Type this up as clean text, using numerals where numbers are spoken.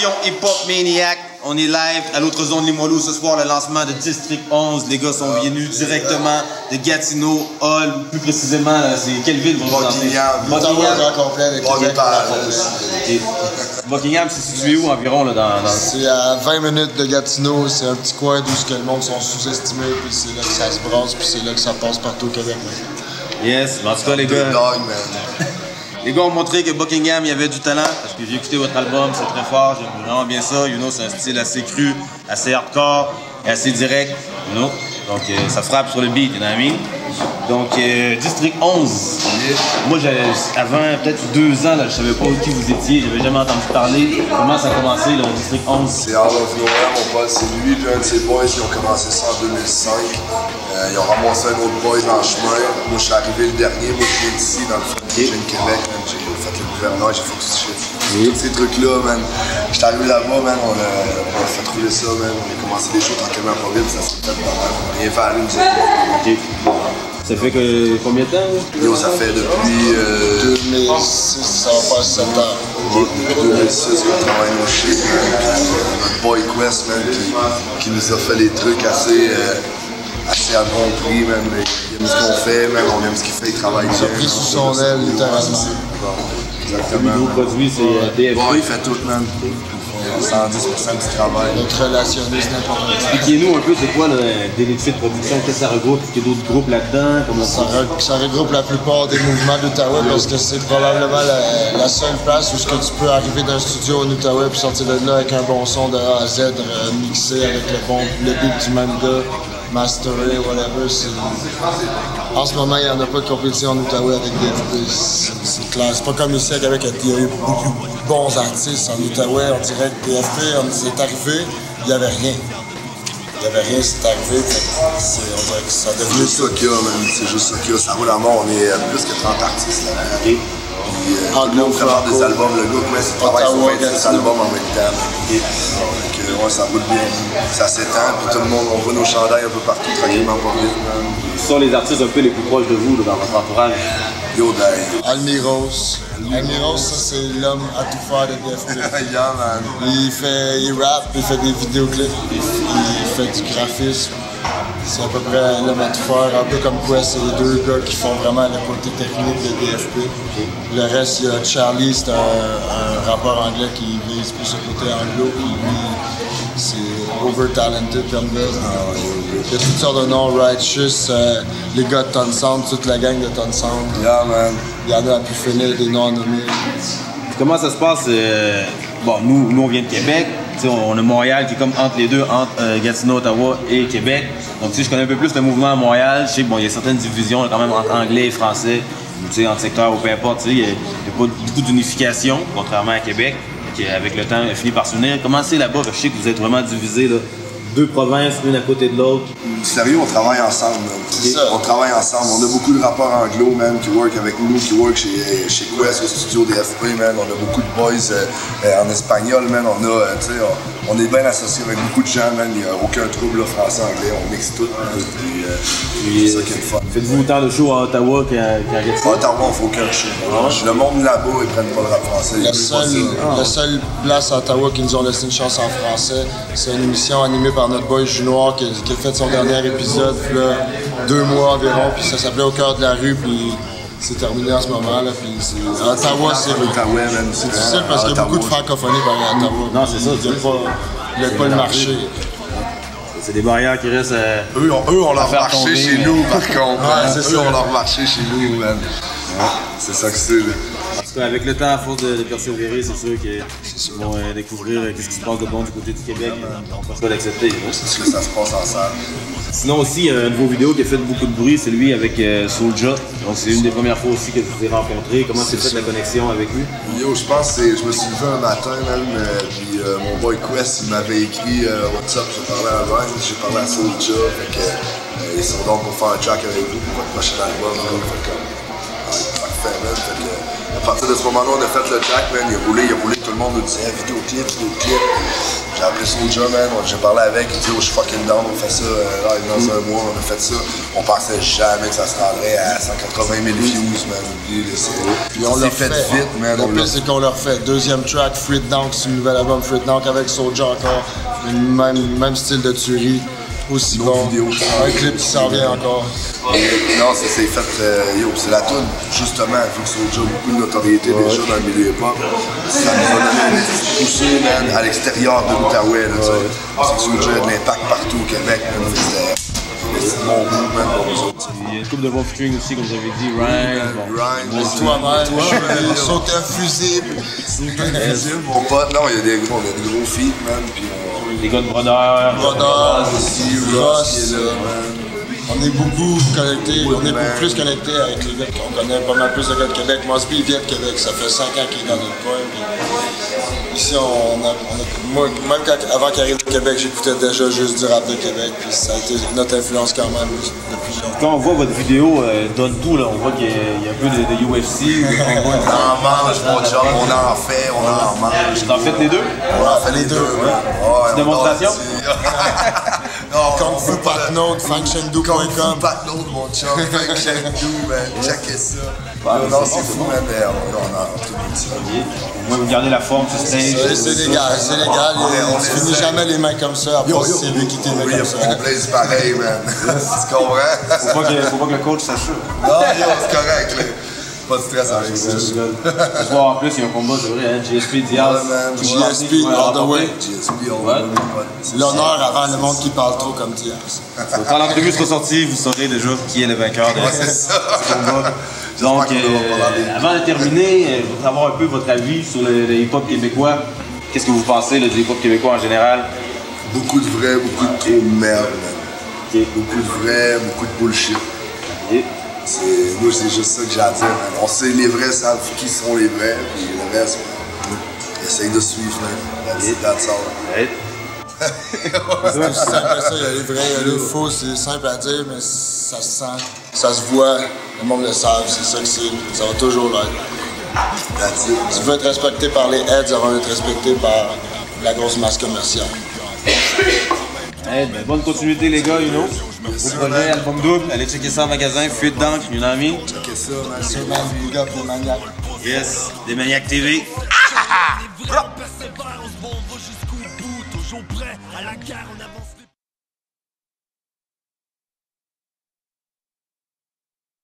Émission Hip Hop Maniac. On est live à l'autre zone Limoilou ce soir, le lancement de District 11. Les gars sont venus directement de Gatineau, Hall, plus précisément, c'est quelle ville vous Buckingham. Complet avec Buckingham, c'est situé où environ là, dans... C'est à 20 minutes de Gatineau, c'est un petit coin d'où le monde sont sous-estimés, puis c'est là que ça se brasse, puis c'est là que ça passe partout au Québec. Yes, mais en tout cas les gars... Les gars ont montré que Buckingham, il y avait du talent, parce que j'ai écouté votre album, c'est très fort, j'aime vraiment bien ça. You know, c'est un style assez cru, assez hardcore et assez direct, you know. Donc ça frappe sur le beat, you know what I mean? Donc District 11, moi avant peut-être 2 ans, là, je savais pas qui vous étiez, j'avais jamais entendu parler. Comment ça a commencé, le District 11? C'est out of nowhere, mon pote, c'est lui, puis un de ses boys qui ont commencé ça en 2005. Ils ont ramassé un autre boy dans le chemin. Moi, je suis arrivé le dernier, moi je viens d'ici, dans le fond, je viens de Québec, man. J'ai fait le gouvernement, j'ai fait tous ces trucs-là, man. J'étais arrivé là-bas, man, on a fait rouler ça, man. On a commencé des choses tranquillement pas vite, ça s'est fait pas mal. On a rien fait à l'une, Ça fait que combien de temps? Yo, ça fait depuis 2006, ça va faire 7 ans. Depuis 2006 qu'on travaille nos shit, man. Notre boy Quest, man, qui nous a fait des trucs assez à bon prix, man. Il aime ce qu'on fait, man. On aime ce qu'il fait, il travaille bien. Il a pris sous son aile, littéralement. Exactement. Le nouveau produit, c'est DFP. Bon, il fait tout, man. 110% du travail. Notre relationniste, n'importe quoi. Expliquez-nous un peu, c'est quoi le DLT de production? Qu'est-ce que ça regroupe? Est-ce qu'il y a d'autres groupes là-dedans? Ça regroupe la plupart des mouvements d'Outaouais parce que c'est probablement la seule place où tu peux arriver d'un studio en Outaouais puis sortir de là avec un bon son de A à Z, mixé avec le beat du même gars, masteré, whatever. En ce moment, il n'y en a pas de compétition en Outaouais avec DFP. C'est clair. C'est pas comme ici à Québec, il y a eu beaucoup de bons artistes en Outaouais. On dirait que DFP, c'est arrivé, il n'y avait rien. Il n'y avait rien, c'est arrivé. On dirait que ça devient. C'est juste ça qu'il y a, man. C'est juste ça qu'il y a. Ça roule à mort. On est plus que 30 artistes là. Puis, on fait des albums. Le gars, mais c'est travaille sur 26 albums en même temps. Donc, ouais, ça roule bien. Ça s'étend. Puis tout le monde, on voit nos chandails un peu partout, tranquillement pas vite, man. Qui sont les artistes un peu les plus proches de vous là, dans votre entourage? Yo, ben. Almiros. Almiros, ça c'est l'homme à tout faire de DFP. Yeah, man. Il rappe, il fait des vidéoclips, il fait du graphisme. C'est à peu près l'homme à tout faire, un peu comme quoi c'est les 2 gars qui font vraiment le côté technique de DFP. Le reste, il y a Charlie, c'est un rappeur anglais qui vise plus le côté anglo, puis lui, c'est over-talented comme gars. Il y a toutes sortes de noms, Righteous, les gars de Ton Sound, toute la gang de Ton Sound. Yeah, man. Il y en a à pu finir des noms nommés. Comment ça se passe? Bon, nous on vient de Québec. On a Montréal qui est comme entre les deux, entre Gatineau, Ottawa et Québec. Donc je connais un peu plus le mouvement à Montréal. Je sais qu'il y a certaines divisions là, quand même entre anglais et français, entre secteurs ou peu importe. Il n'y a pas beaucoup d'unification, contrairement à Québec, qui avec le temps a fini par s'unir. Comment c'est là-bas? Je sais que vous êtes vraiment divisés, là, 2 provinces, l'une à côté de l'autre. Sérieux, on travaille ensemble, man. C'est ça. On travaille ensemble. On a beaucoup de rappeurs anglo, man, qui work avec nous, qui work chez Quest, au studio DFP, man. On a beaucoup de boys en espagnol, man. On est bien associés avec beaucoup de gens, man. Il n'y a aucun trouble, là, français, anglais. On mixe tout. C'est ça qui est le fun. Faites-vous autant de shows à Ottawa qu'à Gatineau? À Ottawa, on ne fait aucun show. Le monde là-bas, ils prennent pas le rap français. La seule place à Ottawa qui nous ont laissé une chance en français, c'est une émission animée par notre boy Junoir qui a fait son dernier épisode, puis là, 2 mois environ, puis ça s'appelait Au cœur de la rue, puis c'est terminé en ce moment. Là, puis à Ottawa, c'est difficile parce qu'il y a beaucoup de francophonie à Ottawa. Non, c'est ça. Il n'y a pas le marché. C'est des barrières qui restent à... Eux, on leur marché chez nous, par contre. Ouais, c'est eux, on leur marché chez nous, man. C'est ça que c'est, là. Parce qu'avec le temps, à force de persévérer, c'est sûr qu'ils vont découvrir ce qui se passe de bon du côté du Québec. On ne peut pas l'accepter. C'est sûr que ça se passe en salle. Sinon aussi, il y a un nouveau vidéo qui a fait beaucoup de bruit, c'est lui avec Soulja. Donc c'est une des premières fois aussi que je vous ai rencontré. Comment s'est faite la connexion avec lui? Yo, je pense que je me suis levé un matin, même, puis mon boy Quest, il m'avait écrit What's up, j'ai parlé à Ryan, j'ai parlé à Soulja. Fait que ils sont donc pour faire un track avec vous pour votre prochain album. Fait que, fait, man. Fait que, à partir de ce moment-là, on a fait le track, man. Il a roulé, tout le monde nous disait vidéoclip. J'ai appelé Soulja, man. J'ai parlé avec, il dit, oh, je suis fucking down, on fait ça live dans un mois, on a fait ça. On pensait jamais que ça se rendrait à 180 000 views, man. Puis on l'a fait vite, man. Le plus, c'est qu'on leur fait deuxième track, Fruit Donk, c'est le nouvel album Fruit Donk avec Soulja encore. Même style de tuerie. Aussi bon. Un clip qui s'en vient encore. Non, ça s'est fait. C'est la toune, justement, vu que Soulja a beaucoup de notoriété déjà dans le milieu hip-hop. Ça nous a donné un poussé, man, à l'extérieur de l'Outaouais. C'est que Soulja a de l'impact partout au Québec. C'est mon goût, man, pour nous autres. Il y a une couple de bons featuring aussi, comme vous avez dit, Rhymes. Toi-même, sauter un fusible. Mon pote, non, il y a des gros feats, man. Puis les gars de Brodeur. Ross qui est là, man. On est beaucoup connectés, on est beaucoup plus connectés avec les gars qu'on connaît pas mal plus de gars de Québec. Mosby vient de Québec, ça fait 5 ans qu'il est dans notre coin. Ici, moi, même avant qu'il arrive au Québec, j'écoutais déjà juste du rap de Québec, puis ça a été notre influence quand même depuis longtemps. Quand on voit votre vidéo donne tout, là, on voit qu'il y a un peu de UFC. On en mange, mon job, on en fait, on en mange. T'en faites les deux? On en fait les deux, ouais. Petite démonstration? Kung Fu Patnaud, FunctionDo.com. Kung Fu Patnaud, mon chum, FunctionDo, man, checkez ça. Non, c'est fou, man, mais on a tout le ça. Au moins, vous gardez la forme, c'est stage. C'est légal, c'est légal. On ne finit jamais les mains comme ça, à part si c'est lui qui t'aimait comme ça. On blaze pareil, man. Tu comprends? Faut pas que le coach sache ça. Non, c'est correct, là. Pas de stress avec ça. Ce soir, en plus, il y a un combat, c'est vrai, hein? GSP Diaz. GSP all the way. GSP all the way. L'honneur avant le monde qui parle trop comme Diaz. Quand l'entrevue sera sortie, vous saurez déjà qui est le vainqueur de ce combat. Donc, avant de terminer, je voudrais savoir un peu votre avis sur le hip-hop québécois. Qu'est-ce que vous pensez du hip-hop québécois en général? Beaucoup de vrai, beaucoup de trop de merde, man. Beaucoup de vrai, beaucoup de bullshit. Moi, c'est juste ça que j'ai à dire, man. On sait, les vrais savent qui sont les vrais, puis le reste, essaye de suivre, man. That's all. C'est aussi simple que ça, il y a les vrais, il y a les faux, c'est simple à dire, mais ça se sent, ça se voit, le monde le savent, c'est ça que c'est, ça va toujours l'être. Tu veux être respecté par les heads avant d'être respecté par la grosse masse commerciale. Hey, ben, bonne continuité les gars, Beau projet, album double, allez checker ça en magasin, Fruit Donk, Unami. Checker ça, man. C'est man, big up les maniaques. Yes, des Maniacs TV. Persévère, on se bat, on va jusqu'au bout, toujours prêt à la guerre, on a